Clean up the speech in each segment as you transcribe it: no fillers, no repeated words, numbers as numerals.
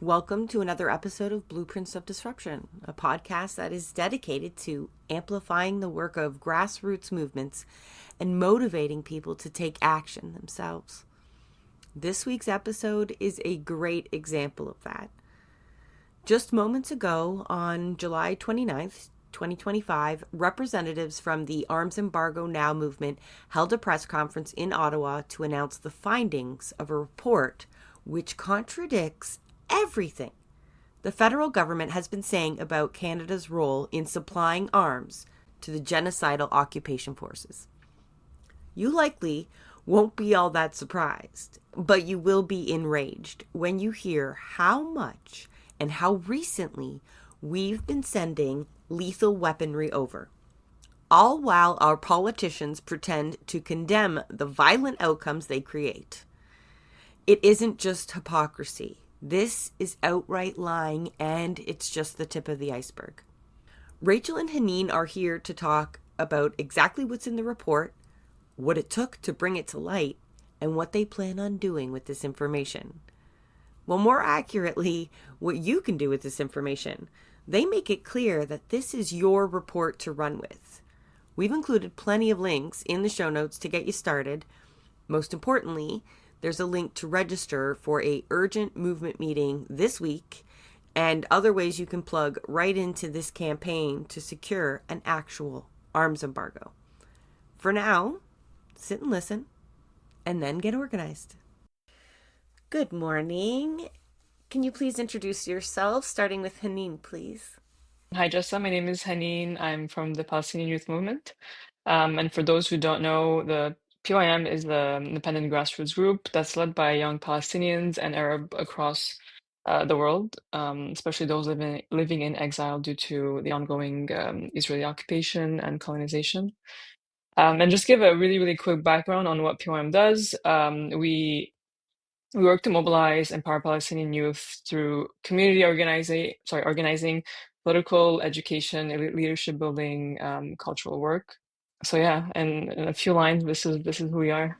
Welcome to another episode of Blueprints of Disruption, a podcast that is dedicated to amplifying the work of grassroots movements and motivating people to take action themselves. This week's episode is a great example of that. Just moments ago, on July 29th, 2025, representatives from the Arms Embargo Now movement held a press conference in Ottawa to announce the findings of a report which contradicts everything the federal government has been saying about Canada's role in supplying arms to the genocidal occupation forces. You likely won't be all that surprised, but you will be enraged when you hear how much and how recently we've been sending lethal weaponry over, all while our politicians pretend to condemn the violent outcomes they create. It isn't just hypocrisy. This is outright lying, and it's just the tip of the iceberg. Rachel and Haneen are here to talk about exactly what's in the report, what it took to bring it to light, and what they plan on doing with this information. Well, more accurately, what you can do with this information. They make it clear that this is your report to run with. We've included plenty of links in the show notes to get you started. Most importantly, there's a link to register for a urgent movement meeting this week and other ways you can plug right into this campaign to secure an actual arms embargo. For now, sit and listen and then get organized. Good morning. Can you please introduce yourself, starting with Haneen, please? Hi, Jessa. My name is Haneen. I'm from the Palestinian Youth Movement. And for those who don't know, the PYM is the independent grassroots group that's led by young Palestinians and Arab across the world, especially those living in exile due to the ongoing Israeli occupation and colonization. And just give a really, really quick background on what PYM does. We work to mobilize, empower Palestinian youth through organizing, political education, leadership building, cultural work. So yeah, and in a few lines, this is who we are.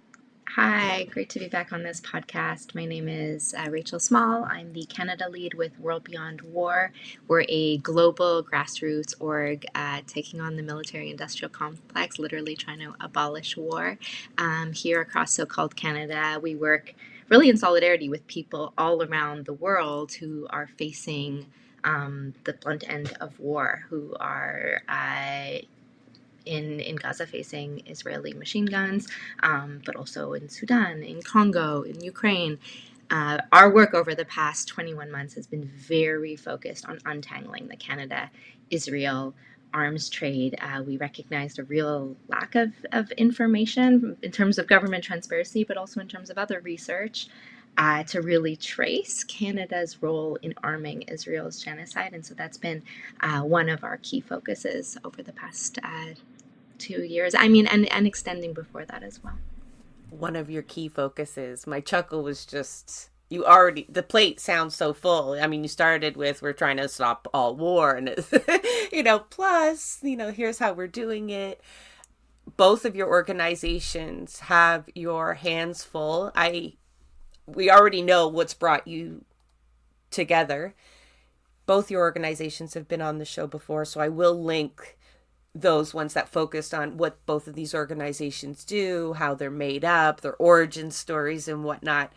Hi, great to be back on this podcast. My name is Rachel Small. I'm the Canada lead with World Beyond War. We're a global grassroots org taking on the military industrial complex, literally trying to abolish war. Here across so called Canada, we work really in solidarity with people all around the world who are facing the blunt end of war, who are in Gaza facing Israeli machine guns, but also in Sudan, in Congo, in Ukraine. Our work over the past 21 months has been very focused on untangling the Canada Israel arms trade. We recognized a real lack of information in terms of government transparency, but also in terms of other research. To really trace Canada's role in arming Israel's genocide. And so that's been one of our key focuses over the past 2 years. I mean, and extending before that as well. One of your key focuses. My chuckle was just, you already, the plate sounds so full. I mean, you started with, we're trying to stop all war, and plus, here's how we're doing it. Both of your organizations have your hands full. We already know what's brought you together. Both your organizations have been on the show before, so I will link those ones that focused on what both of these organizations do, how they're made up, their origin stories and whatnot,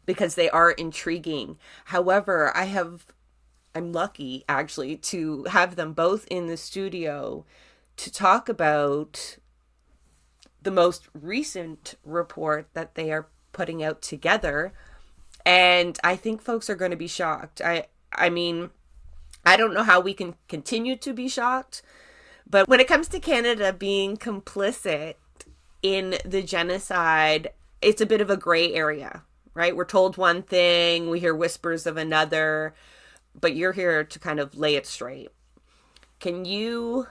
because they are intriguing. However, I'm lucky actually to have them both in the studio to talk about the most recent report that they are putting out together. And I think folks are going to be shocked. I mean, I don't know how we can continue to be shocked, but when it comes to Canada being complicit in the genocide, it's a bit of a gray area, right? We're told one thing, we hear whispers of another, but you're here to kind of lay it straight. Can you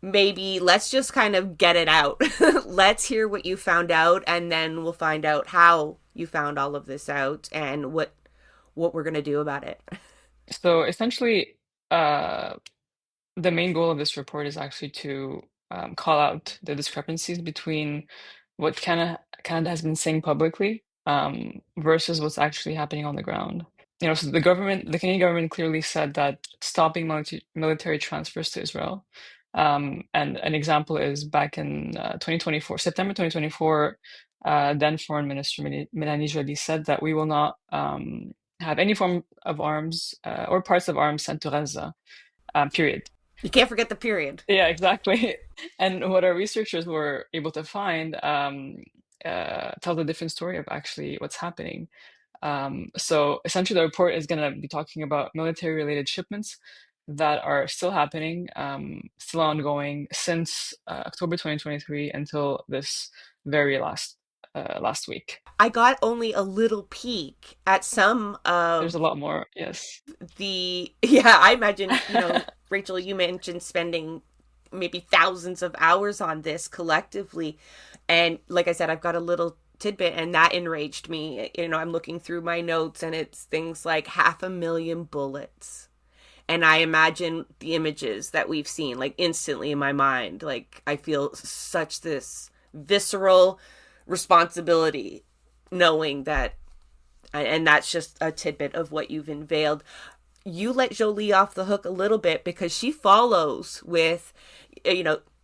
let's just kind of get it out. Let's hear what you found out, and then we'll find out how you found all of this out and what we're going to do about it. So essentially, uh, the main goal of this report is actually to call out the discrepancies between what Canada has been saying publicly versus what's actually happening on the ground. So the Canadian government clearly said that stopping military transfers to Israel. And an example is back in 2024, September 2024, then Foreign Minister Mélanie Joly said that we will not have any form of arms or parts of arms sent to Gaza, period. You can't forget the period. Yeah, exactly. And what our researchers were able to find tells a different story of actually what's happening. So essentially, the report is going to be talking about military-related shipments that are still happening, still ongoing since October 2023 until this very last week. I got only a little peek at some There's a of lot more, yes. yeah, I imagine, Rachel, you mentioned spending maybe thousands of hours on this collectively. And like I said, I've got a little tidbit and that enraged me. I'm looking through my notes and it's things like 500,000 bullets. And I imagine the images that we've seen like instantly in my mind. Like I feel such this visceral responsibility knowing that, and that's just a tidbit of what you've unveiled. You let Jolie off the hook a little bit because she follows with,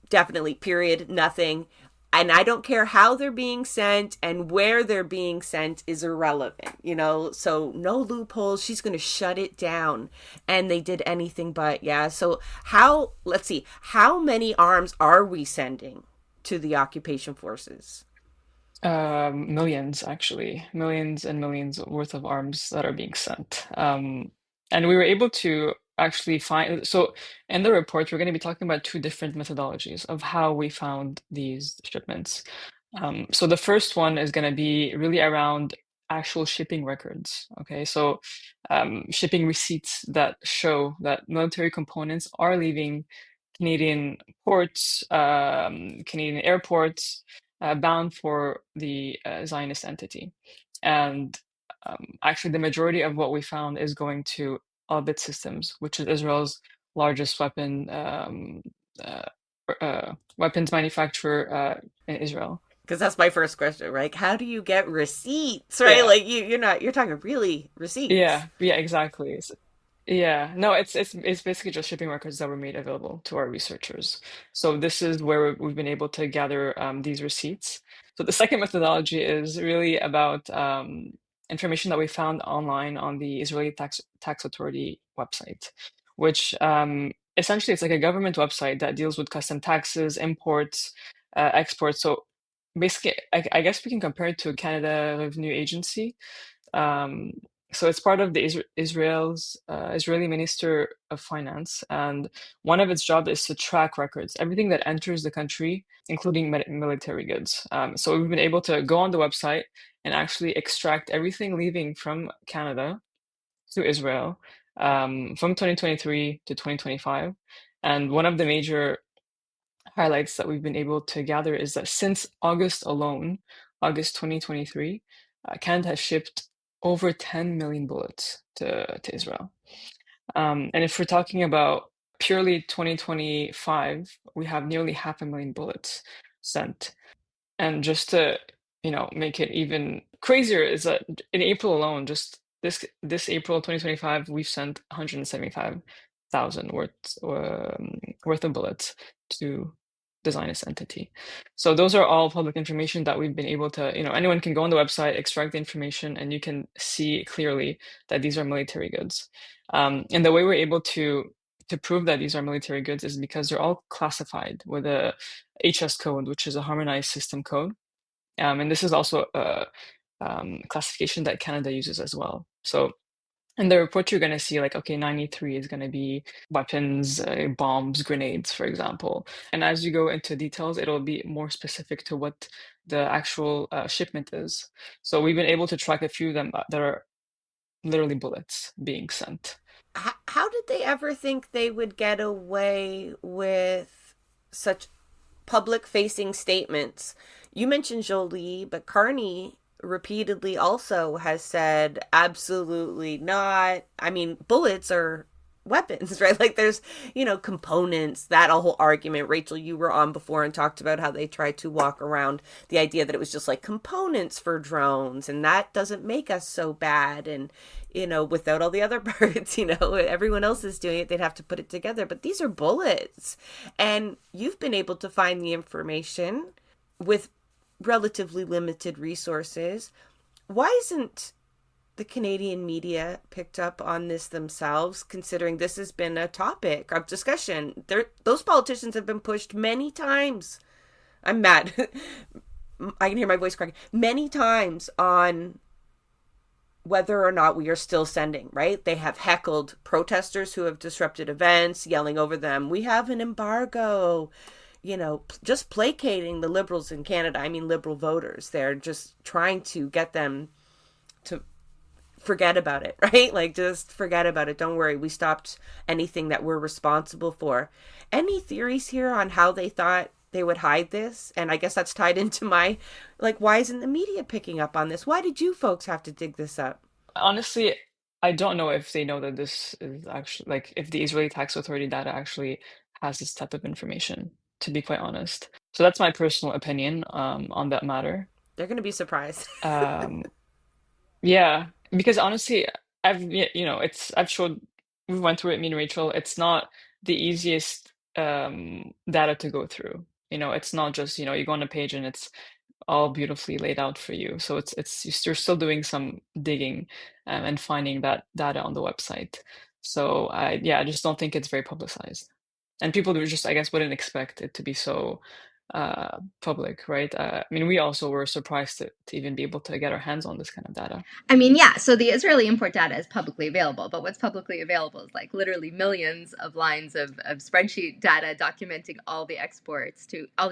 definitely period, nothing. And I don't care how they're being sent and where they're being sent is irrelevant, so no loopholes. She's going to shut it down. And they did anything but, yeah. So let's see, how many arms are we sending to the occupation forces? Millions, actually, millions and millions worth of arms that are being sent. And we were able to actually find, so in the report, we're going to be talking about two different methodologies of how we found these shipments. So the first one is going to be really around actual shipping records. Okay, so shipping receipts that show that military components are leaving Canadian ports, Canadian airports, bound for the Zionist entity. And actually, the majority of what we found is going to Elbit Systems, which is Israel's largest weapons manufacturer in Israel. Because that's my first question, right? How do you get receipts, right? Yeah, Like you're talking really receipts. yeah, exactly. Yeah, no, it's basically just shipping records that were made available to our researchers. So this is where we've been able to gather these receipts. So the second methodology is really about information that we found online on the Israeli tax authority website, which essentially it's like a government website that deals with custom taxes, imports, exports. So basically, I guess we can compare it to a Canada Revenue Agency. um, so it's part of the Israeli Minister of Finance, and one of its job is to track records, everything that enters the country, including military goods. So we've been able to go on the website and actually extract everything leaving from Canada to Israel from 2023 to 2025. And one of the major highlights that we've been able to gather is that since August alone, August 2023, Canada has shipped over 10 million bullets to Israel. And if we're talking about purely 2025, we have nearly 500,000 bullets sent. And just to, make it even crazier is that in April alone, just this April 2025, we've sent 175,000 worth of bullets to the Zionist entity. So those are all public information that we've been able to, anyone can go on the website, extract the information, and you can see clearly that these are military goods. And the way we're able to prove that these are military goods is because they're all classified with a HS code, which is a harmonized system code. And this is also a classification that Canada uses as well. So in the report, you're going to see like, okay, 93 is going to be weapons, bombs, grenades, for example. And as you go into details, it'll be more specific to what the actual shipment is. So we've been able to track a few of them that are literally bullets being sent. How did they ever think they would get away with such public facing statements? You mentioned Jolie, but Carney repeatedly also has said absolutely not. I mean, bullets are weapons, right? Like there's, components, that whole argument. Rachel, you were on before and talked about how they tried to walk around the idea that it was just like components for drones and that doesn't make us so bad. And, without all the other parts, everyone else is doing it, they'd have to put it together. But these are bullets. And you've been able to find the information with relatively limited resources. Why isn't the Canadian media picked up on this themselves, considering this has been a topic of discussion? Those politicians have been pushed many times. I'm mad. I can hear my voice cracking. Many times on whether or not we are still sending, right? They have heckled protesters who have disrupted events, yelling over them, we have an embargo, just placating the Liberals in Canada. I mean, Liberal voters. They're just trying to get them to forget about it, right? Like, just forget about it. Don't worry. We stopped anything that we're responsible for. Any theories here on how they thought they would hide this? And I guess that's tied into my, like, why isn't the media picking up on this? Why did you folks have to dig this up? Honestly, I don't know if they know that this is actually like if the Israeli tax authority data actually has this type of information, to be quite honest. So that's my personal opinion on that matter. They're going to be surprised. Um, yeah, because honestly, I've showed we went through it, me and Rachel. It's not the easiest data to go through. It's not just, you go on a page and it's all beautifully laid out for you. So you're still doing some digging and finding that data on the website. So I just don't think it's very publicized, and people who just I guess wouldn't expect it to be so public, right? I mean, we also were surprised to even be able to get our hands on this kind of data. I mean, yeah, so the Israeli import data is publicly available, but what's publicly available is like literally millions of lines of spreadsheet data documenting all the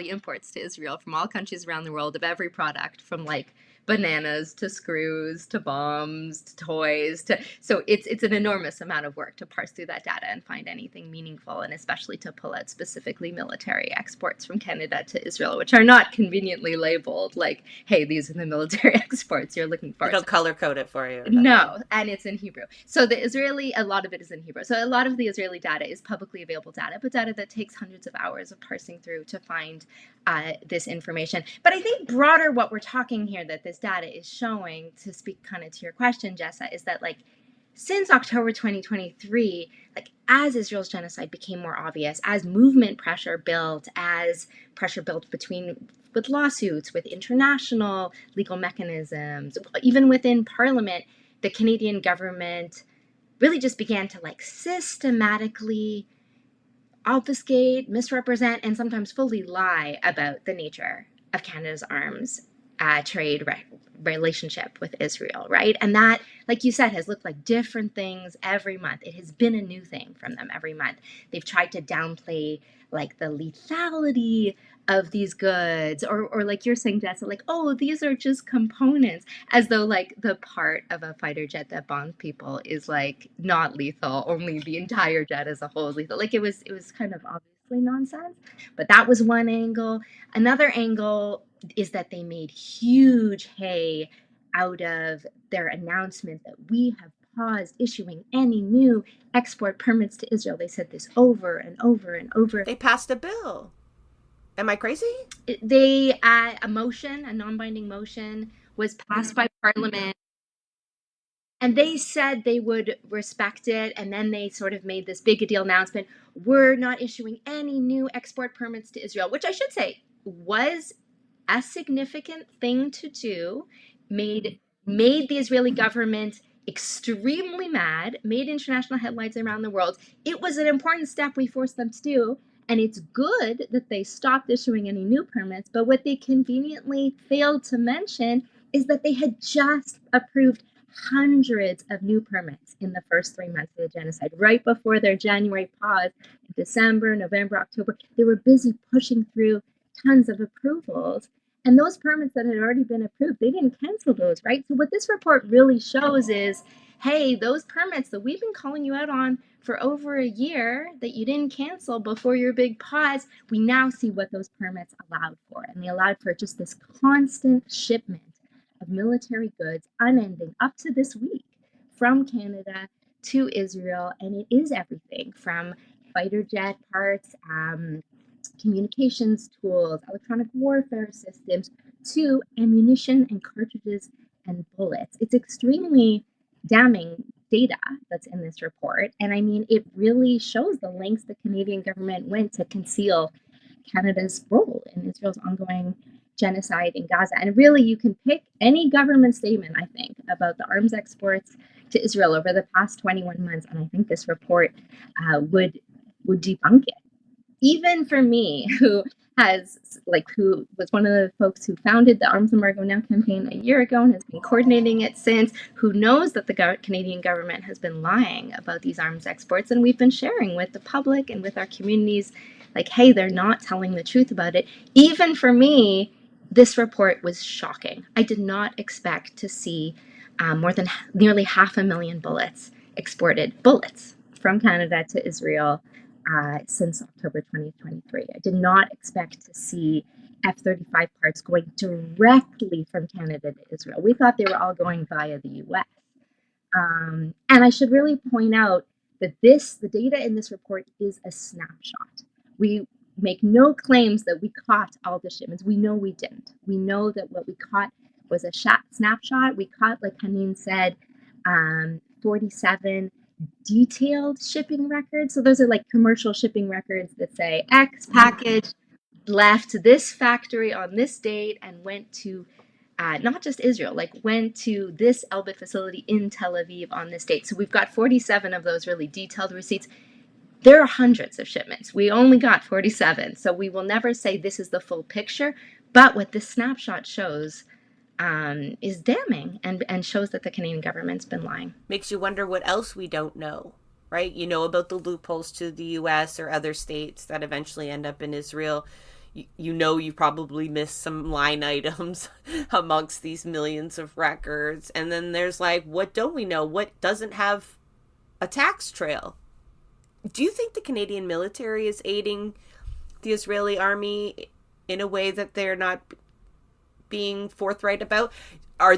imports to Israel from all countries around the world of every product, from like bananas to screws to bombs to toys to so it's an enormous amount of work to parse through that data and find anything meaningful, and especially to pull out specifically military exports from Canada to Israel, which are not conveniently labeled like, hey, these are the military exports you're looking for. They don't color code it for you. No, and it's in Hebrew. So a lot of it is in Hebrew. So a lot of the Israeli data is publicly available data, but data that takes hundreds of hours of parsing through to find this information. But I think broader what we're talking here that this data is showing, to speak kind of to your question, Jessa, is that like since October 2023, like as Israel's genocide became more obvious, as movement pressure built, as pressure built with lawsuits, with international legal mechanisms, even within Parliament, the Canadian government really just began to like systematically obfuscate, misrepresent, and sometimes fully lie about the nature of Canada's arms trade relationship with Israel, right? And that, like you said, has looked like different things every month. It has been a new thing from them every month. They've tried to downplay like the lethality of these goods, or like you're saying, Jessa, like, oh, these are just components, as though like the part of a fighter jet that bombs people is like not lethal, only the entire jet as a whole is lethal. Like it was kind of obviously nonsense. But that was one angle. Another angle is that they made huge hay out of their announcement that we have paused issuing any new export permits to Israel. They said this over and over and over. They passed a bill. Am I crazy? A motion, a non-binding motion, was passed by Parliament, and they said they would respect it, and then they sort of made this big deal announcement. We're not issuing any new export permits to Israel, which I should say was a significant thing to do, made the Israeli government extremely mad, made international headlines around the world. It was an important step we forced them to do, and it's good that they stopped issuing any new permits. But what they conveniently failed to mention is that they had just approved hundreds of new permits in the first 3 months of the genocide, right before their January pause in December, November, October. They were busy pushing through tons of approvals. And those permits that had already been approved, they didn't cancel those, right? So what this report really shows is, hey, those permits that we've been calling you out on for over a year that you didn't cancel before your big pause, we now see what those permits allowed for. And they allowed for just this constant shipment of military goods, unending up to this week, from Canada to Israel, and it is everything from fighter jet parts, communications tools, electronic warfare systems, to ammunition and cartridges and bullets. It's extremely damning data that's in this report. And I mean, it really shows the lengths the Canadian government went to conceal Canada's role in Israel's ongoing genocide in Gaza. And really, you can pick any government statement, I think, about the arms exports to Israel over the past 21 months, and I think this report would debunk it. Even for me, who was one of the folks who founded the Arms Embargo Now campaign a year ago and has been coordinating it since, who knows that the Canadian government has been lying about these arms exports, and we've been sharing with the public and with our communities, like, hey, they're not telling the truth about it. Even for me, this report was shocking. I did not expect to see more than nearly 500,000 bullets from Canada to Israel since October 2023. I did not expect to see F-35 parts going directly from Canada to Israel. We thought they were all going via the US. And I should really point out that the data in this report is a snapshot. We make no claims that we caught all the shipments. We know we didn't. We know that what we caught was a snapshot. We caught, like Haneen said, 47 detailed shipping records. So those are like commercial shipping records that say X package left this factory on this date and went to not just Israel, like went to this Elbit facility in Tel Aviv on this date. So we've got 47 of those really detailed receipts. There are hundreds of shipments. We only got 47. So we will never say this is the full picture. But what this snapshot shows is damning and shows that the Canadian government's been lying. Makes you wonder what else we don't know, right? You know about the loopholes to the US or other states that eventually end up in Israel. You know you probably missed some line items amongst these millions of records. And then there's like, what don't we know? What doesn't have a tax trail? Do you think the Canadian military is aiding the Israeli army in a way that they're not being forthright about? Are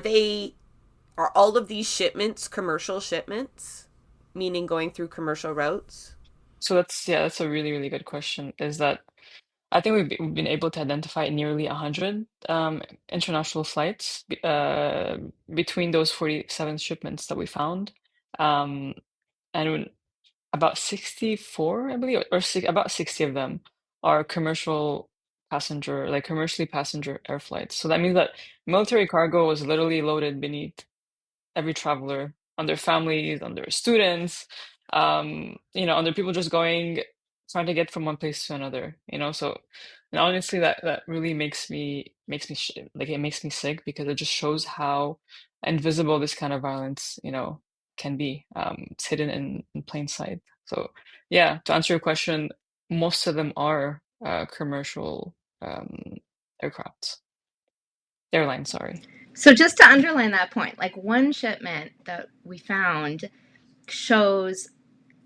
all of these shipments commercial shipments, meaning going through commercial routes? So that's a really, really good question. Is that I think we've been able to identify nearly 100 international flights between those 47 shipments that we found. And about 64, I believe, about 60 of them are commercially passenger air flights. So that means that military cargo was literally loaded beneath every traveler, on their families, on their students, on their people just trying to get from one place to another. So, and honestly, that really it makes me sick because it just shows how invisible this kind of violence can be. It's hidden in plain sight. So, yeah, to answer your question, most of them are commercial airlines, sorry. So just to underline that point, like one shipment that we found shows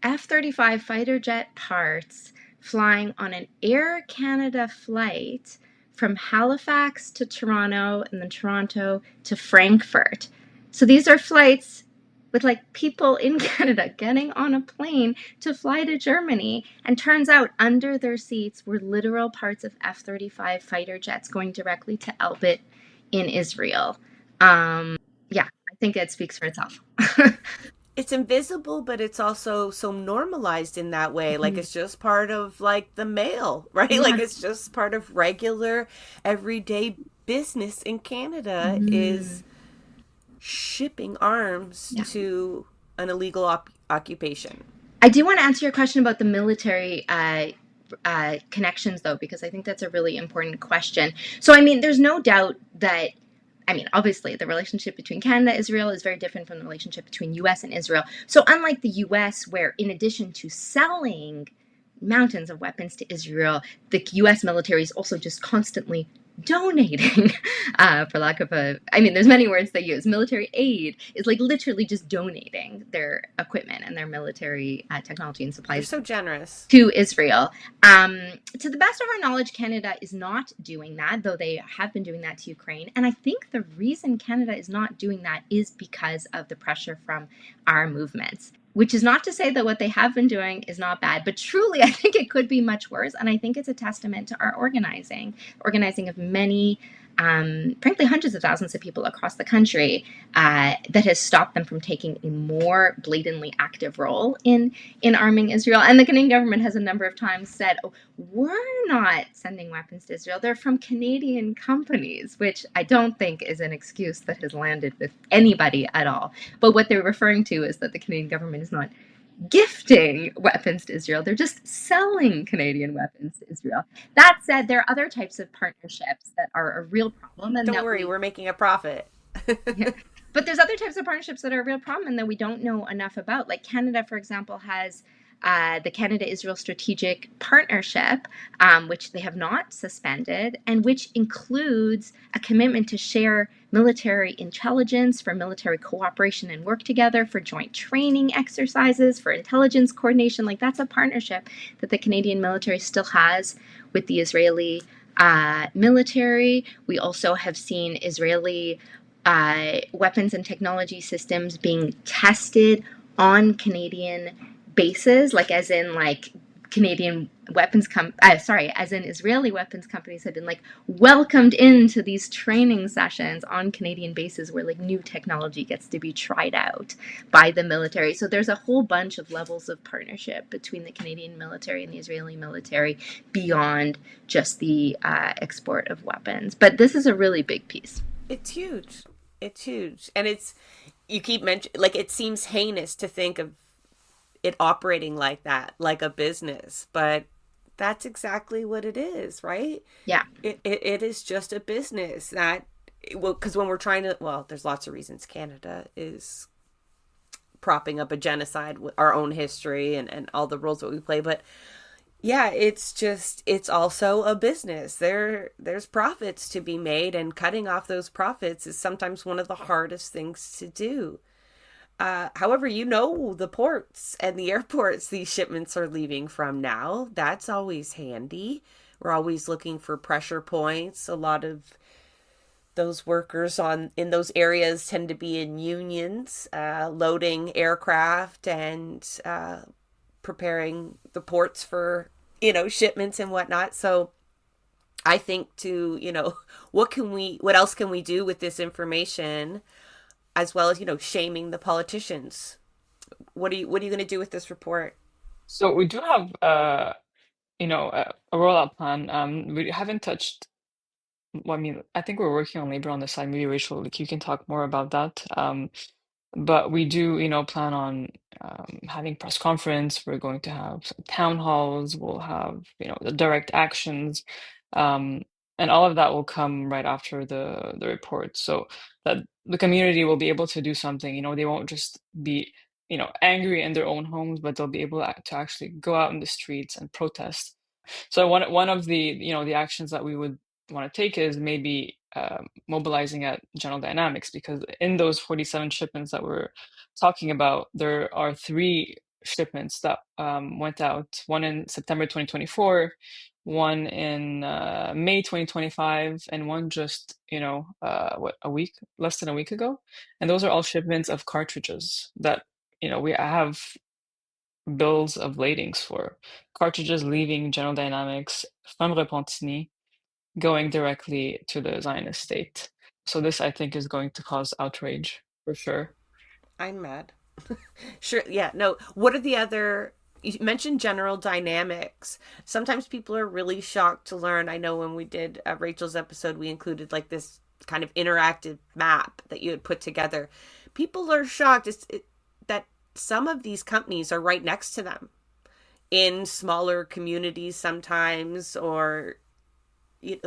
F-35 fighter jet parts flying on an Air Canada flight from Halifax to Toronto and then Toronto to Frankfurt. So these are flights with like people in Canada getting on a plane to fly to Germany, and turns out under their seats were literal parts of F-35 fighter jets going directly to Elbit in Israel. Yeah, I think it speaks for itself. It's invisible, but it's also so normalized in that way. Like it's just part of like the mail, right? Yeah. Like it's just part of regular everyday business in Canada is shipping arms to an illegal occupation. I do want to answer your question about the military connections, though, because I think that's a really important question. So, I mean, there's no doubt that, obviously, the relationship between Canada and Israel is very different from the relationship between U.S. and Israel. So, unlike the U.S., where in addition to selling mountains of weapons to Israel, the U.S. military is also just constantly donating, for lack of there's many words they use. Military aid is like literally just donating their equipment and their military technology and supplies. They're so generous. To Israel. To the best of our knowledge, Canada is not doing that, though they have been doing that to Ukraine. And I think the reason Canada is not doing that is because of the pressure from our movements. which is not to say that what they have been doing is not bad, but truly, I think it could be much worse. And I think it's a testament to our organizing of many, frankly, hundreds of thousands of people across the country that has stopped them from taking a more blatantly active role in arming Israel. And the Canadian government has a number of times said, oh, we're not sending weapons to Israel. They're from Canadian companies, which I don't think is an excuse that has landed with anybody at all. But what they're referring to is that the Canadian government is not gifting weapons to Israel. They're just selling Canadian weapons to Israel. That said, there are other types of partnerships that are a real problem and Don't that worry, we're making a profit. yeah. But there's other types of partnerships that are a real problem and that we don't know enough about. Like Canada, for example, has the Canada-Israel Strategic Partnership, which they have not suspended, and which includes a commitment to share military intelligence for military cooperation and work together, for joint training exercises, for intelligence coordination. Like that's a partnership that the Canadian military still has with the Israeli military. We also have seen Israeli weapons and technology systems being tested on Canadian bases, like as in like Canadian weapons as in Israeli weapons companies have been like welcomed into these training sessions on Canadian bases where like new technology gets to be tried out by the military. So there's a whole bunch of levels of partnership between the Canadian military and the Israeli military beyond just the export of weapons. But this is a really big piece. It's huge. It's huge. And you keep mentioning, like, it seems heinous to think of it operating like that, like a business, but that's exactly what it is, right? Yeah. It is just a business that, well, because when we're trying to, well, there's lots of reasons Canada is propping up a genocide with our own history and all the roles that we play, but yeah, it's also a business. There's profits to be made, and cutting off those profits is sometimes one of the hardest things to do. However, the ports and the airports these shipments are leaving from now. That's always handy. We're always looking for pressure points. A lot of those workers in those areas tend to be in unions, loading aircraft and preparing the ports for shipments and whatnot. So I think what else can we do with this information, as well as shaming the politicians. What are you going to do with this report? So we do have a rollout plan. We haven't touched. Well, I mean, I think we're working on labor on the side. Maybe Rachel, like you can talk more about that. But we do, plan on having press conference. We're going to have some town halls. We'll have, the direct actions, um, and all of that will come right after the report, so that the community will be able to do something. They won't just be, angry in their own homes, but they'll be able to actually go out in the streets and protest. So one of the the actions that we would want to take is maybe mobilizing at General Dynamics, because in those 47 shipments that we're talking about, there are three shipments that went out. One in September 2024, one in May 2025, and one just less than a week ago. And those are all shipments of cartridges that we have bills of ladings for cartridges leaving General Dynamics from Repentigny, going directly to the Zionist state. So this, I think, is going to cause outrage for sure. I'm mad. Sure. Yeah. No. What are the other? You mentioned General Dynamics. Sometimes people are really shocked to learn. I know when we did Rachel's episode, we included like this kind of interactive map that you had put together. People are shocked that some of these companies are right next to them in smaller communities sometimes, or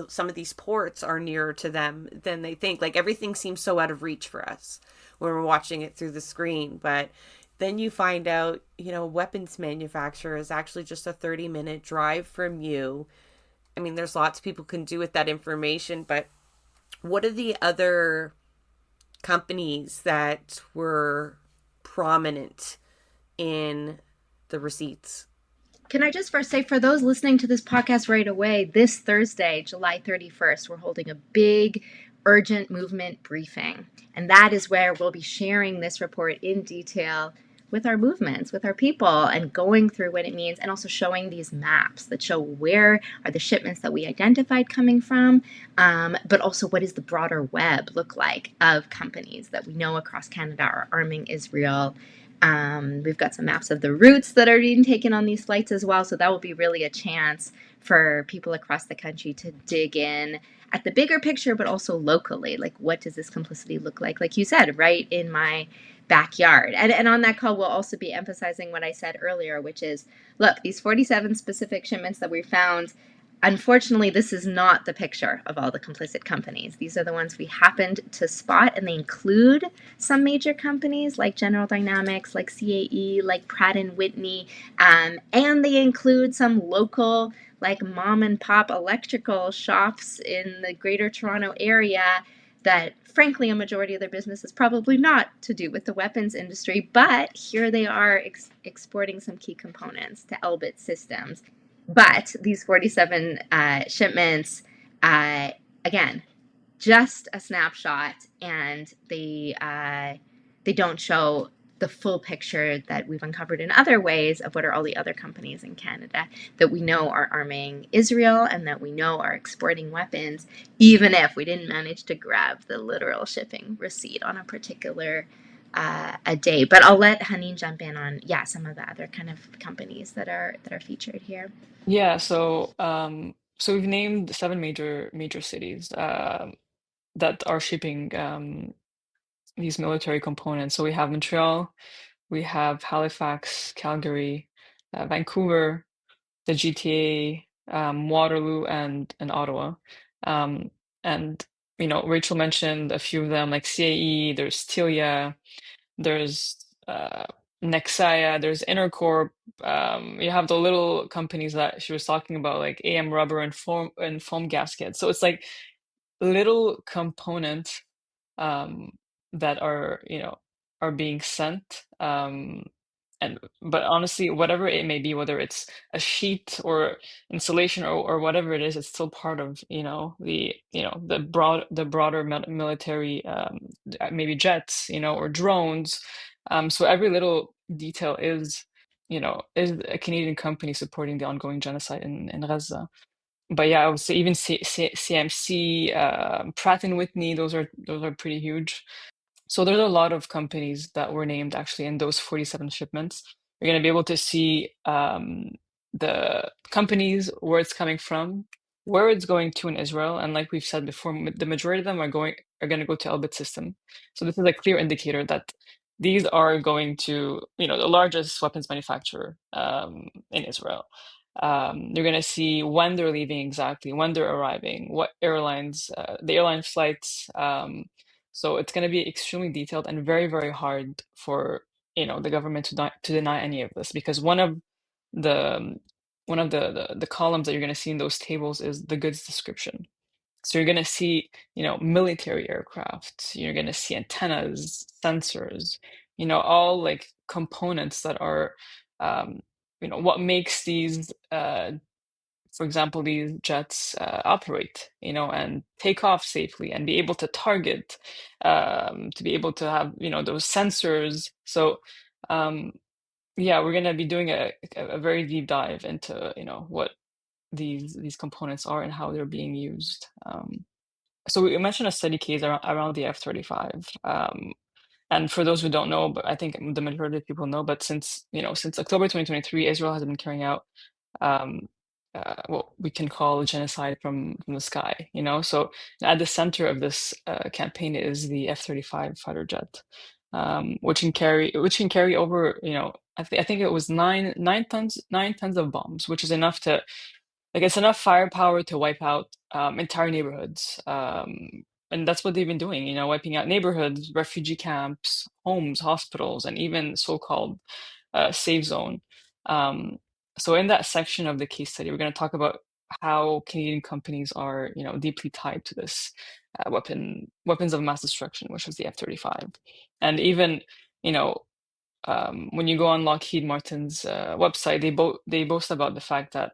some of these ports are nearer to them than they think. Like everything seems so out of reach for us when we're watching it through the screen. But then you find out, weapons manufacturer is actually just a 30-minute drive from you. I mean, there's lots people can do with that information, but what are the other companies that were prominent in the receipts? Can I just first say, for those listening to this podcast right away, this Thursday, July 31st, we're holding a big urgent movement briefing. And that is where we'll be sharing this report in detail with our movements, with our people, and going through what it means, and also showing these maps that show where are the shipments that we identified coming from, but also what does the broader web look like of companies that we know across Canada are arming Israel. We've got some maps of the routes that are being taken on these flights as well, so that will be really a chance for people across the country to dig in at the bigger picture, but also locally. Like, what does this complicity look like? Like you said, right in my backyard. And on that call, we'll also be emphasizing what I said earlier, which is, look, these 47 specific shipments that we found, unfortunately, this is not the picture of all the complicit companies. These are the ones we happened to spot, and they include some major companies like General Dynamics, like CAE, like Pratt and Whitney, and they include some local, like mom and pop electrical shops in the Greater Toronto area that, frankly, a majority of their business is probably not to do with the weapons industry, but here they are exporting some key components to Elbit Systems. But these 47 shipments, again, just a snapshot, and they don't show the full picture that we've uncovered in other ways of what are all the other companies in Canada that we know are arming Israel and that we know are exporting weapons, even if we didn't manage to grab the literal shipping receipt on a particular a day. But I'll let Haneen jump in on some of the other kind of companies that are featured here. Yeah, so we've named seven major cities that are shipping these military components. So we have Montreal, we have Halifax, Calgary, Vancouver, the GTA, Waterloo, and Ottawa. Um, and Rachel mentioned a few of them, like CAE, there's Telia, there's Nexia, there's Intercorp. You have the little companies that she was talking about, like AM Rubber and foam gaskets. So it's like little components um, that are being sent. But honestly, whatever it may be, whether it's a sheet or insulation or whatever it is, it's still part of the broader military, maybe jets, or drones. So every little detail is a Canadian company supporting the ongoing genocide in Gaza. But yeah, I would say even CMC, Pratt and Whitney, those are pretty huge. So there's a lot of companies that were named actually in those 47 shipments. You're going to be able to see the companies, where it's coming from, where it's going to in Israel, and like we've said before, the majority of them are going to go to Elbit system. So this is a clear indicator that these are going to, the largest weapons manufacturer in Israel. You're going to see when they're leaving exactly, when they're arriving, what airlines, the airline flights. So it's going to be extremely detailed and very, very hard for the government to deny any of this, because the one of the columns that you're going to see in those tables is the goods description. So you're going to see military aircraft. You're going to see antennas, sensors, all like components that are what makes these for example, these jets operate, and take off safely and be able to target, to be able to have, those sensors. So, yeah, we're going to be doing a very deep dive into, what these components are and how they're being used. So we mentioned a study case around the F-35. And for those who don't know, but I think the majority of people know, but since October 2023, Israel has been carrying out um, what we can call genocide from the sky. So at the center of this campaign is the F-35 fighter jet, which can carry over, I think it was nine tons of bombs, which is enough to, like, it's enough firepower to wipe out entire neighborhoods. And that's what they've been doing, wiping out neighborhoods, refugee camps, homes, hospitals, and even so-called safe zone. Um, so in that section of the case study, we're going to talk about how Canadian companies are, deeply tied to this weapons of mass destruction, which was the F-35. And even, you know, when you go on Lockheed Martin's website, they boast about the fact that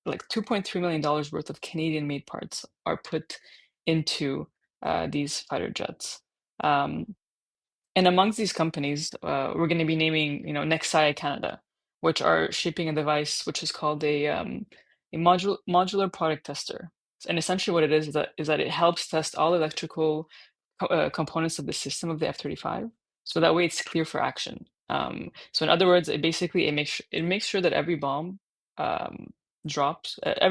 like $2.3 million worth of Canadian-made parts are put into these fighter jets. Um, And amongst these companies, we're going to be naming, Nexia Canada, which are shipping a device which is called a modular product tester. And essentially, what it is that it helps test all electrical components of the system of the F-35, so that way it's clear for action. So in other words, it makes sure that um, every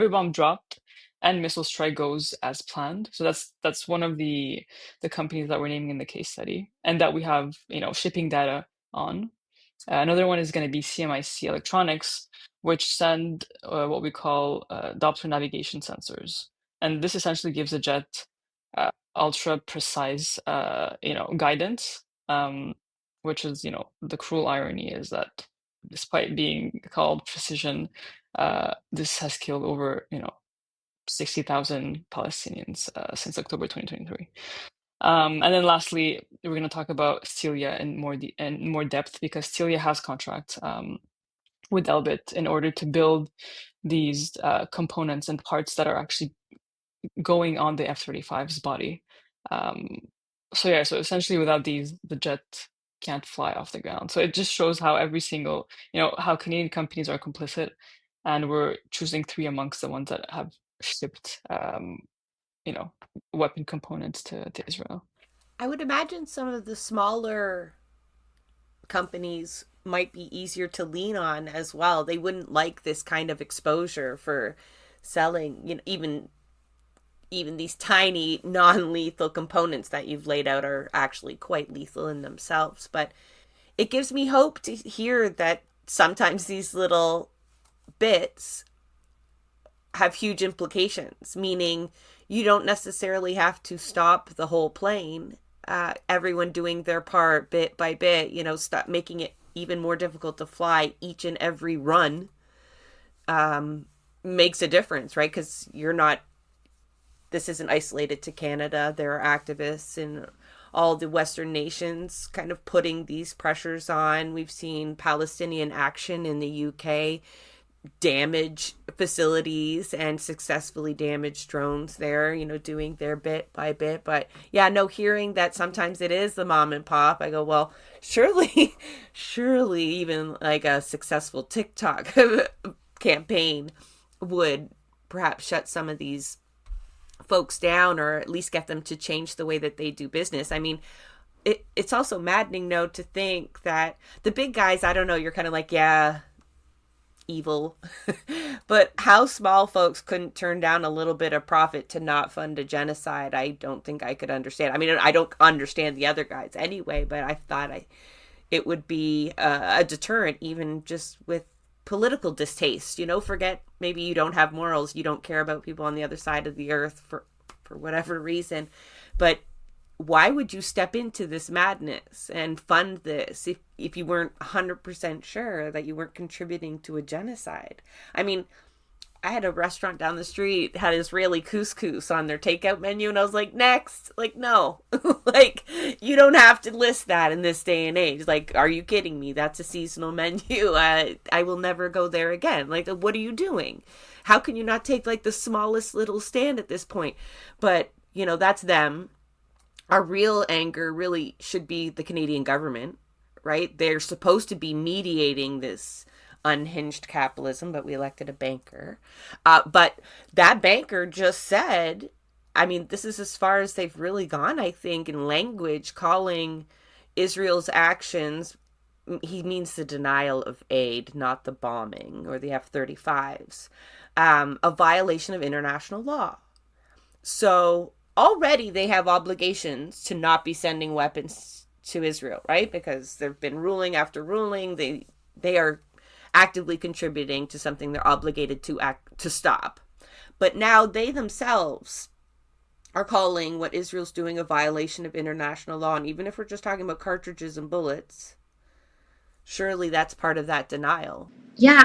bomb dropped, and missile strike goes as planned. So that's one of the companies that we're naming in the case study, and that we have shipping data on. Another one is going to be CMIC Electronics, which send what we call Doppler navigation sensors, and this essentially gives a jet ultra precise guidance. Which is, the cruel irony is that despite being called precision, this has killed over 60,000 Palestinians since October 2023. And then lastly, we're going to talk about Celia in more depth, because Celia has contracts with Elbit in order to build these components and parts that are actually going on the F-35's body. So essentially without these, the jet can't fly off the ground. So it just shows how every single, how Canadian companies are complicit, and we're choosing three amongst the ones that have shipped, weapon components to Israel. I would imagine some of the smaller companies might be easier to lean on as well. They wouldn't like this kind of exposure for selling, even these tiny non-lethal components that you've laid out are actually quite lethal in themselves. But it gives me hope to hear that sometimes these little bits have huge implications, meaning you don't necessarily have to stop the whole plane. Everyone doing their part bit by bit, stop making it even more difficult to fly each and every run makes a difference, right? Because this isn't isolated to Canada. There are activists in all the Western nations kind of putting these pressures on. We've seen Palestinian Action in the UK damage facilities and successfully damage drones there, doing their bit by bit. But yeah, no, hearing that sometimes it is the mom and pop, I go, well, surely even like a successful TikTok campaign would perhaps shut some of these folks down, or at least get them to change the way that they do business. I mean, it's also maddening, though, to think that the big guys, I don't know, you're kind of like, yeah, evil. But how small folks couldn't turn down a little bit of profit to not fund a genocide, I don't think I could understand. I mean, I don't understand the other guys anyway, but I thought it would be a deterrent, even just with political distaste. Forget maybe you don't have morals, you don't care about people on the other side of the earth for whatever reason, but why would you step into this madness and fund this if you weren't 100% sure that you weren't contributing to a genocide? I mean, I had a restaurant down the street had Israeli couscous on their takeout menu, and I was like, next. Like, no. Like, you don't have to list that in this day and age. Like, are you kidding me? That's a seasonal menu. I will never go there again. Like, what are you doing? How can you not take like the smallest little stand at this point? But that's them. Our real anger really should be the Canadian government, right? They're supposed to be mediating this unhinged capitalism, but we elected a banker. But that banker just said, I mean, this is as far as they've really gone, I think, in language, calling Israel's actions, he means the denial of aid, not the bombing or the F-35s, a violation of international law. So already they have obligations to not be sending weapons to Israel, right? Because there have been ruling after ruling. They are actively contributing to something they're obligated to stop. But now they themselves are calling what Israel's doing a violation of international law. And even if we're just talking about cartridges and bullets, surely that's part of that denial. Yeah,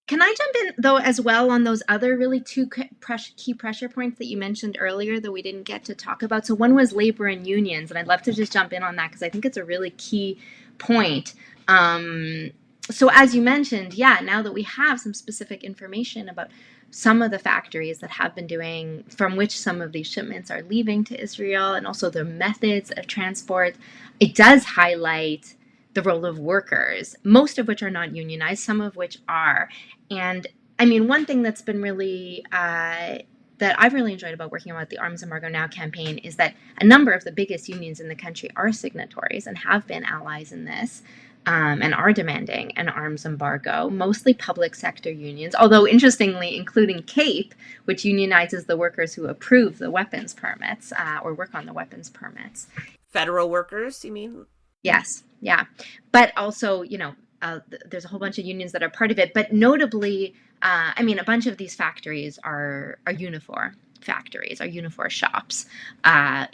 can I jump in, though, as well on those other really two key pressure points that you mentioned earlier that we didn't get to talk about? So one was labor and unions, and I'd love to just jump in on that because I think it's a really key point. So as you mentioned, yeah, now that we have some specific information about some of the factories that have been doing, from which some of these shipments are leaving to Israel, and also the methods of transport, it does highlight the role of workers, most of which are not unionized, some of which are. And I mean, one thing that's been really that I've really enjoyed about working on the Arms Embargo Now campaign is that a number of the biggest unions in the country are signatories and have been allies in this. And are demanding an arms embargo, mostly public sector unions, although interestingly, including CAPE, which unionizes the workers who approve the weapons permits or work on the weapons permits. Federal workers, you mean? Yes, yeah. But also, there's a whole bunch of unions that are part of it. But notably, I mean, a bunch of these factories are Unifor factories, are Unifor shops,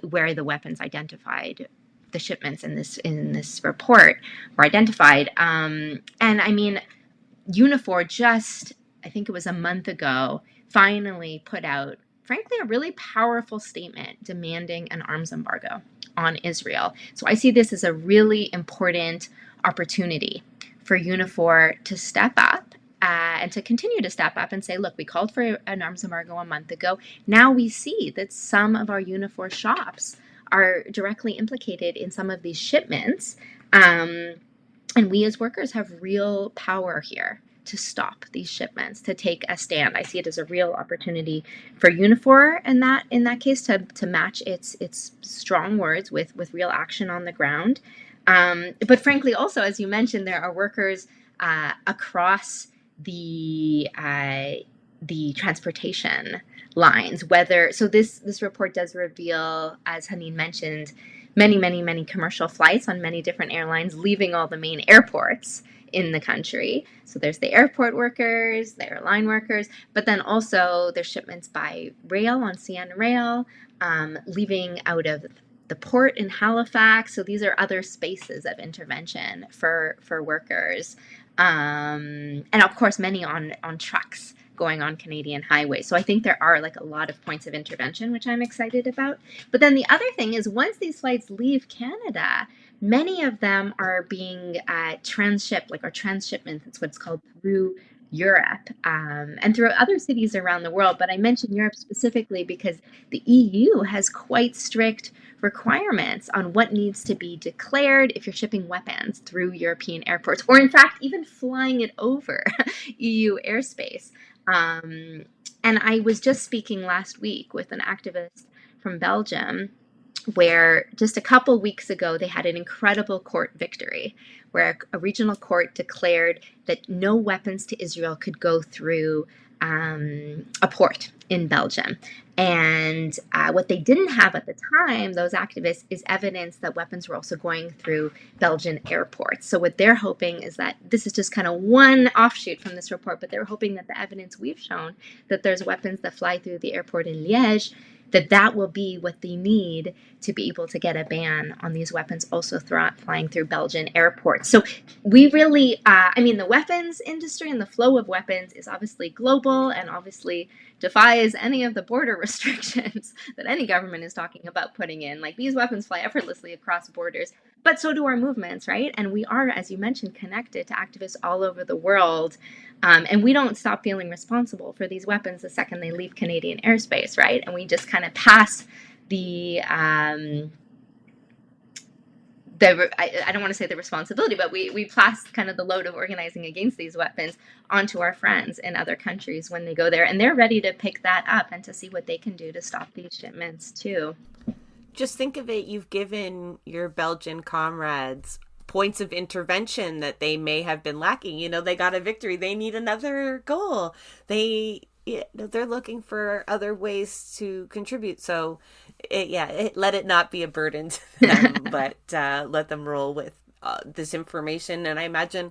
where the weapons identified, the shipments in this report were identified. And I mean, Unifor just, I think it was a month ago, finally put out, frankly, a really powerful statement demanding an arms embargo on Israel. So I see this as a really important opportunity for Unifor to step up and to continue to step up and say, look, we called for an arms embargo a month ago. Now we see that some of our Unifor shops are directly implicated in some of these shipments. And we as workers have real power here to stop these shipments, to take a stand. I see it as a real opportunity for Unifor in that case to match its strong words with real action on the ground. But frankly, also, as you mentioned, there are workers across the transportation lines. This report does reveal, as Haneen mentioned, many commercial flights on many different airlines leaving all the main airports in the country. So there's the airport workers, the airline workers, but then also there's shipments by rail on CN Rail, leaving out of the port in Halifax. So these are other spaces of intervention for workers. And of course, many on trucks going on Canadian highways. So I think there are like a lot of points of intervention, which I'm excited about. But then the other thing is, once these flights leave Canada, many of them are being transshipped, or transshipment, that's what's called, through Europe and through other cities around the world. But I mention Europe specifically because the EU has quite strict requirements on what needs to be declared if you're shipping weapons through European airports, or in fact, even flying it over EU airspace. And I was just speaking last week with an activist from Belgium, where just a couple weeks ago they had an incredible court victory where a regional court declared that no weapons to Israel could go through a port in Belgium. And what they didn't have at the time, those activists, is evidence that weapons were also going through Belgian airports. So what they're hoping is that this is just kind of one offshoot from this report, but they're hoping that the evidence we've shown that there's weapons that fly through the airport in Liège, that will be what they need to be able to get a ban on these weapons also flying through Belgian airports. So we really, the weapons industry and the flow of weapons is obviously global and obviously defies any of the border restrictions that any government is talking about putting in. Like, these weapons fly effortlessly across borders, but so do our movements, right? And we are, as you mentioned, connected to activists all over the world. And we don't stop feeling responsible for these weapons the second they leave Canadian airspace, right? And we just kind of pass I don't want to say the responsibility, but we pass kind of the load of organizing against these weapons onto our friends in other countries when they go there. And they're ready to pick that up and to see what they can do to stop these shipments too. Just think of it, you've given your Belgian comrades points of intervention that they may have been lacking. They got a victory. They need another goal. They're looking for other ways to contribute. So, let it not be a burden to them, but let them roll with this information. And I imagine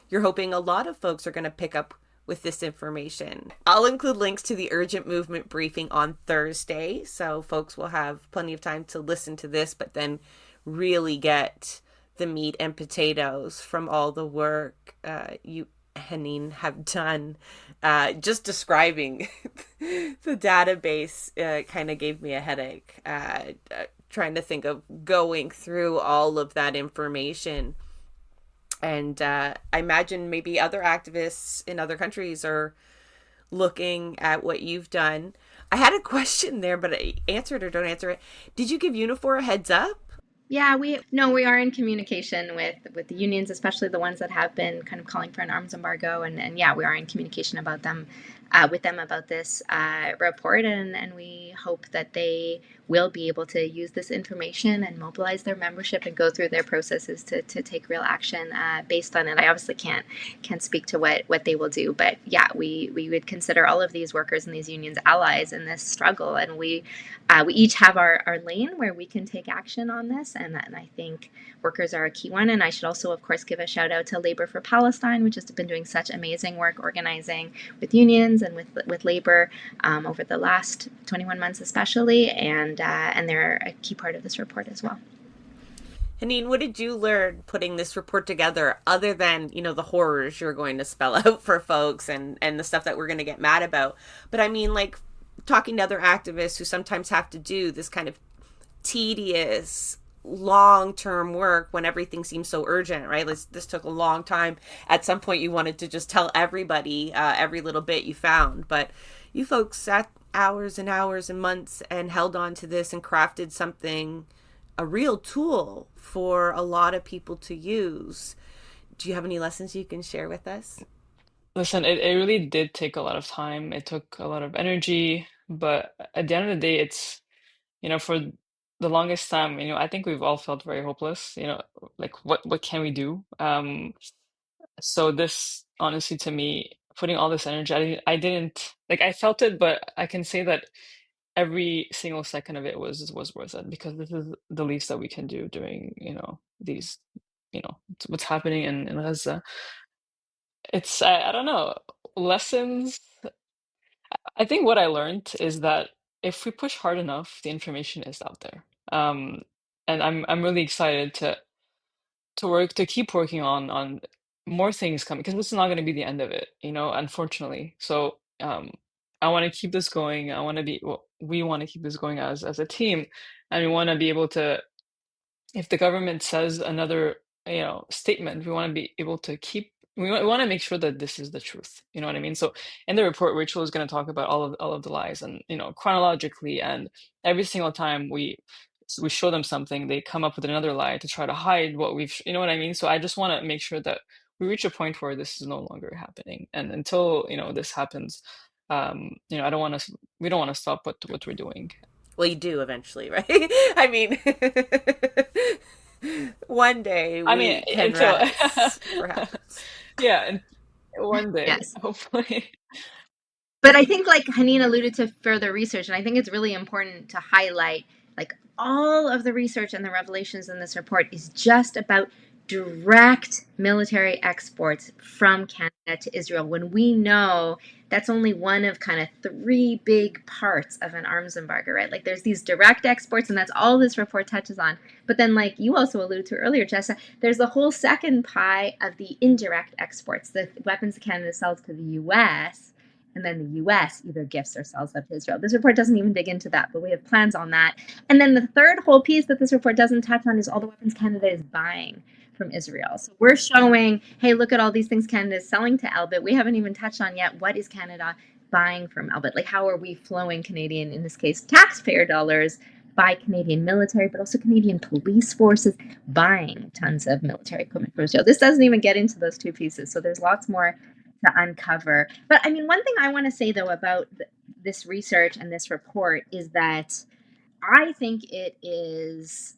you're hoping a lot of folks are going to pick up with this information. I'll include links to the urgent movement briefing on Thursday, so folks will have plenty of time to listen to this, but then really get the meat and potatoes from all the work you, Haneen, have done. Just describing the database kind of gave me a headache, trying to think of going through all of that information. And I imagine maybe other activists in other countries are looking at what you've done. I had a question there, but I answer it or don't answer it. Did you give Unifor a heads up? Yeah, we are in communication with the unions, especially the ones that have been kind of calling for an arms embargo, and yeah, we are in communication about them with them about this report, and we hope that they will be able to use this information and mobilize their membership and go through their processes to take real action based on it. I obviously can't speak to what they will do, but yeah, we would consider all of these workers and these unions allies in this struggle, and we each have our lane where we can take action on this, and I think workers are a key one. And I should also, of course, give a shout out to Labor for Palestine, which has been doing such amazing work organizing with unions and with labor over the last 21 months, especially, and they're a key part of this report as well. Haneen, what did you learn putting this report together other than, the horrors you're going to spell out for folks and the stuff that we're going to get mad about? But I mean, like, talking to other activists who sometimes have to do this kind of tedious, long-term work when everything seems so urgent, right? This took a long time. At some point, you wanted to just tell everybody every little bit you found. But you folks sat hours and hours and months and held on to this and crafted something, a real tool for a lot of people to use. Do you have any lessons you can share with us? Listen, it really did take a lot of time. It took a lot of energy, but at the end of the day, for the longest time, I think we've all felt very hopeless, like what can we do? So this, honestly, to me, putting all this energy, I didn't like I felt it, but I can say that every single second of it was worth it because this is the least that we can do during, these, what's happening in Gaza. It's I don't know, lessons. I think what I learned is that if we push hard enough, the information is out there. And I'm really excited to keep working on more things coming because this is not going to be the end of it, unfortunately. So I want to keep this going. We want to keep this going as a team, and we want to be able to, if the government says another, statement, we want to be able to keep. We want to make sure that this is the truth. You know what I mean? So in the report, Rachel is going to talk about all of the lies and chronologically, and every single time we show them something, they come up with another lie to try to hide what you know what I mean? So I just want to make sure that we reach a point where this is no longer happening, and until this happens, I don't want to. We don't want to stop what we're doing. Well, you do eventually, right? I mean, one day I mean, we can until rest, perhaps. yeah, and one day, Yes. hopefully. But I think, like Haneen alluded to further research, and I think it's really important to highlight, like, all of the research and the revelations in this report is just about direct military exports from Canada to Israel, when we know that's only one of kind of three big parts of an arms embargo, right? Like, there's these direct exports, and that's all this report touches on. But then, like you also alluded to earlier, Jessa, there's the whole second pie of the indirect exports, the weapons Canada sells to the US, and then the US either gifts or sells them to Israel. This report doesn't even dig into that, but we have plans on that. And then the third whole piece that this report doesn't touch on is all the weapons Canada is buying from Israel. So we're showing, hey, look at all these things Canada is selling to Elbit. We haven't even touched on yet, what is Canada buying from Elbit? Like, how are we flowing Canadian, in this case, taxpayer dollars, by Canadian military, but also Canadian police forces buying tons of military equipment from Israel. This doesn't even get into those two pieces. So there's lots more to uncover. But I mean, one thing I want to say, though, about this research and this report is that I think it is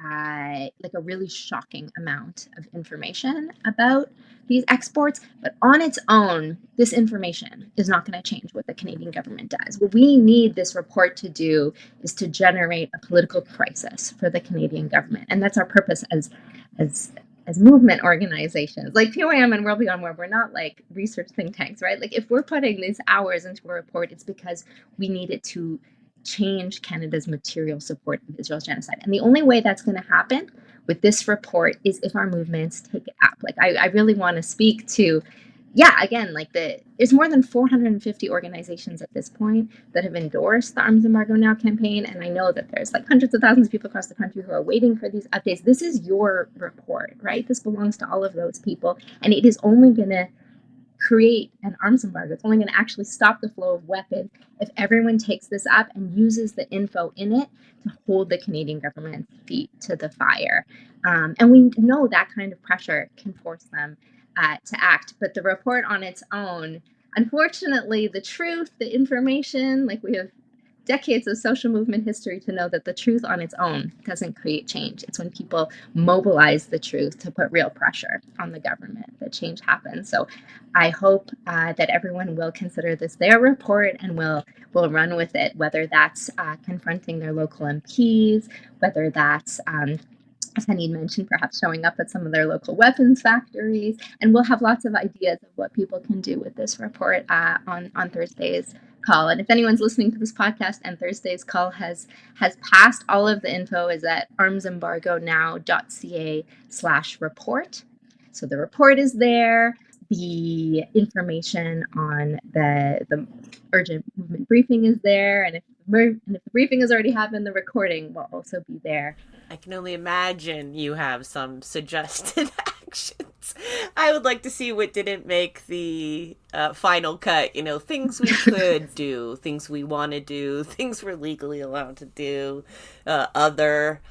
like a really shocking amount of information about these exports. But on its own, this information is not going to change what the Canadian government does. What we need this report to do is to generate a political crisis for the Canadian government, and that's our purpose as as movement organizations like POAM and World Beyond War. We're not like research think tanks, right? Like, if we're putting these hours into a report, it's because we need it to change Canada's material support of Israel's genocide. And the only way that's going to happen with this report is if our movements take it up. Like, I really want to speak to, yeah, again, like there's more than 450 organizations at this point that have endorsed the Arms Embargo Now campaign. And I know that there's like hundreds of thousands of people across the country who are waiting for these updates. This is your report, right? This belongs to all of those people. And it is only going to create an arms embargo. It's only going to actually stop the flow of weapons if everyone takes this up and uses the info in it to hold the Canadian government's feet to the fire. And we know that kind of pressure can force them to act. But the report on its own, unfortunately, the truth, the information, like we have decades of social movement history to know that the truth on its own doesn't create change. It's when people mobilize the truth to put real pressure on the government that change happens. So I hope that everyone will consider this their report and will run with it, whether that's confronting their local MPs, whether that's as Haneen mentioned, perhaps showing up at some of their local weapons factories. And we'll have lots of ideas of what people can do with this report on Thursday's call. And if anyone's listening to this podcast and Thursday's call has passed, all of the info is at armsembargonow.ca/report. So the report is there. The information on the urgent movement briefing is there. And if the briefing has already happened, the recording will also be there. I can only imagine you have some suggested actions. I would like to see what didn't make the final cut. Things we could do, things we want to do, things we're legally allowed to do, other.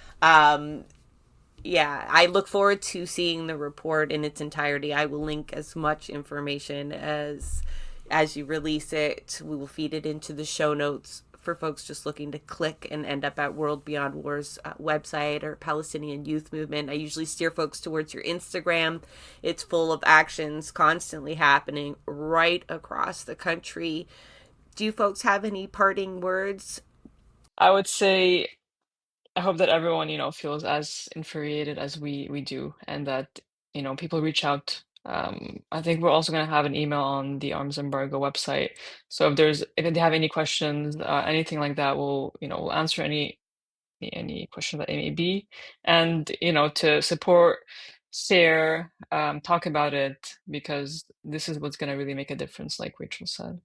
Yeah, I look forward to seeing the report in its entirety. I will link as much information as you release it. We will feed it into the show notes for folks just looking to click and end up at World Beyond War's website or Palestinian Youth Movement. I usually steer folks towards your Instagram. It's full of actions constantly happening right across the country. Do you folks have any parting words? I would say I hope that everyone, feels as infuriated as we do, and that, people reach out. I think we're also going to have an email on the arms embargo website. So if they have any questions, anything like that, we'll answer any question that it may be, and to support, share, talk about it, because this is what's going to really make a difference, like Rachel said.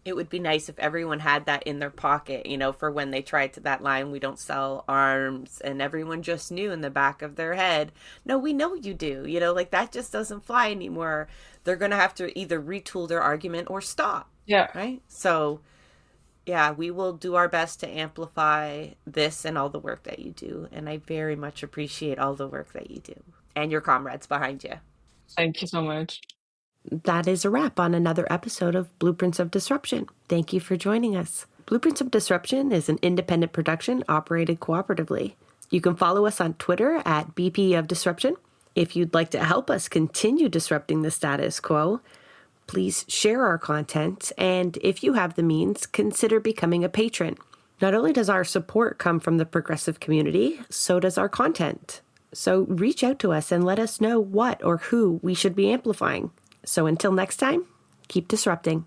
It would be nice if everyone had that in their pocket, for when they tried to that line, we don't sell arms, and everyone just knew in the back of their head, no, we know you do, like that just doesn't fly anymore. They're going to have to either retool their argument or stop. Yeah. Right. So yeah, we will do our best to amplify this and all the work that you do. And I very much appreciate all the work that you do and your comrades behind you. Thank you so much. That is a wrap on another episode of Blueprints of Disruption. Thank you for joining us. Blueprints of Disruption is an independent production operated cooperatively. You can follow us on Twitter at BP of Disruption. If you'd like to help us continue disrupting the status quo, please share our content, and if you have the means, consider becoming a patron. Not only does our support come from the progressive community, so does our content. So reach out to us and let us know what or who we should be amplifying. So until next time, keep disrupting.